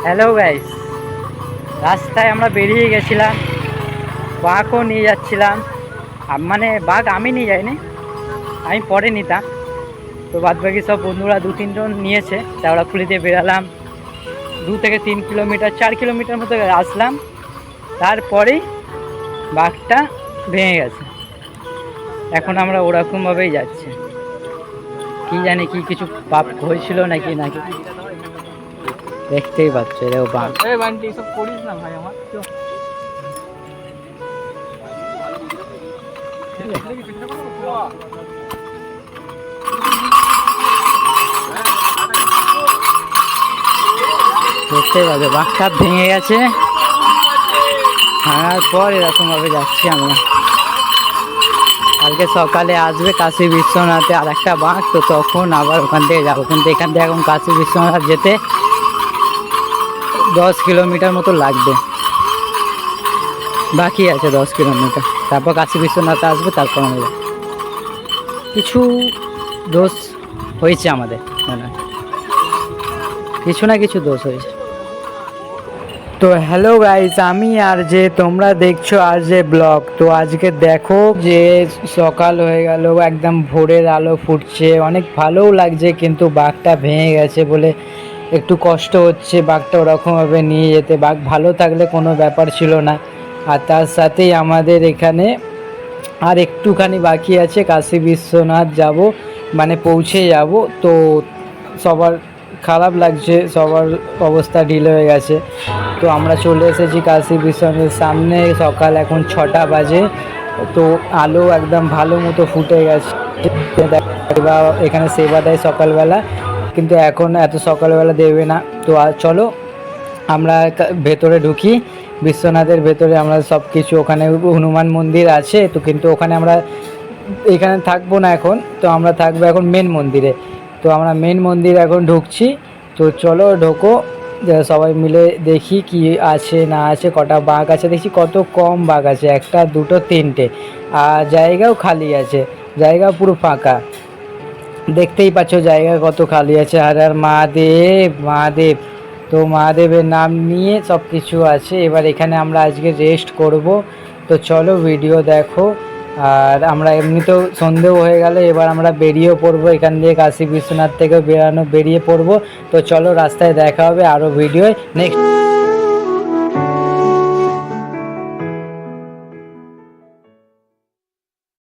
Hello guys, রাস্তায় আমরা বেরিয়ে গেছিলাম, বাঘও নিয়ে যাচ্ছিলাম। মানে বাঘ আমি নিয়ে যাইনি, আমি পরে নিতাম। তো বাদবাকি সব বন্ধুরা 2-3 জন নিয়েছে। শ্যাওড়াফুলি দিয়ে বেরালাম, 2 থেকে 3 কিলোমিটার 4 কিলোমিটার মতো আসলাম। তারপরেই বাঘটা ভেঙে গেছে। এখন আমরা ওরকমভাবেই যাচ্ছি, কি জানি কি কিছু পাপ হয়েছিল নাকি নাকি দেখতেই পাচ্ছ এরকম বাঘ। এইসব করিস না ভাই আমার। দেখতে পাবে বাঘটা ভেঙে গেছে, ভাঙার পর এরকম ভাবে যাচ্ছি আমরা। কালকে সকালে আসবে কাশী বিশ্বনাথে আর একটা বাঘ, তো তখন আবার ওখান থেকে যাবো। কিন্তু এখান থেকে এখন কাশী বিশ্বনাথ যেতে 10 কিলোমিটার মতো লাগবে, বাকি আছে 10 কিলোমিটার। তারপর কাশী বিশ্বনাথ আসবে, তারপর আমরা কিছু দোষ হয়েছে আমাদের, মনে হয় কিছু না কিছু দোষ হয়েছে। তো হ্যালো গাইস, আমি আর যে তোমরা দেখছো আর যে ব্লগ। তো আজকে দেখো যে সকাল হয়ে গেল, একদম ভোরের আলো ফুটছে, অনেক ভালোও লাগছে। কিন্তু বাঘটা ভেঙে গেছে বলে একটু কষ্ট হচ্ছে বাঘটা ওরকমভাবে নিয়ে যেতে। বাঘ ভালো থাকলে কোনো ব্যাপার ছিল না। আর তার সাথেই আমাদের এখানে আর একটুখানি বাকি আছে, কাশী বিশ্বনাথ যাব, মানে পৌঁছে যাব। তো সবার খারাপ লাগছে, সবার অবস্থা ঢিল হয়ে গেছে। তো আমরা চলে এসেছি কাশী বিশ্বনাথের সামনে। সকাল এখন 6টা বাজে, তো আলো একদম ভালো মতো ফুটে গেছে। এখানে সেবা দেয় সকালবেলা, কিন্তু এখন এত সকালবেলা দেবে না। তো আর চলো আমরা ভেতরে ঢুকি, বিশ্বনাথের ভেতরে আমরা সব কিছু। ওখানে হনুমান মন্দির আছে, তো কিন্তু ওখানে আমরা এখানে থাকবো না এখন। তো আমরা থাকবো এখন মেন মন্দিরে। তো আমরা মেন মন্দিরে এখন ঢুকছি। তো চলো ঢোকো, সবাই মিলে দেখি কি আছে না আছে। কটা বাঘ আছে দেখছি, কত কম বাঘ আছে, 1, 2, 3টে। আর জায়গাও খালি আছে, জায়গা পুরো ফাঁকা। দেখতেই পাচ্ছ জায়গা কত খালি আছে। আর আর মহাদেব মহাদেব, তো মহাদেবের নাম নিয়ে সব কিছু আছে। এবার এখানে আমরা আজকে রেস্ট করব। তো চলো ভিডিও দেখো। আর আমরা এমনিতেও সন্ধেও হয়ে গেল, এবার আমরা বেরিয়েও পড়বো এখান দিয়ে, কাশী বিশ্বনাথ থেকে বেরিয়ে পড়বো। তো চলো রাস্তায় দেখা হবে আরও ভিডিও নেক্সট।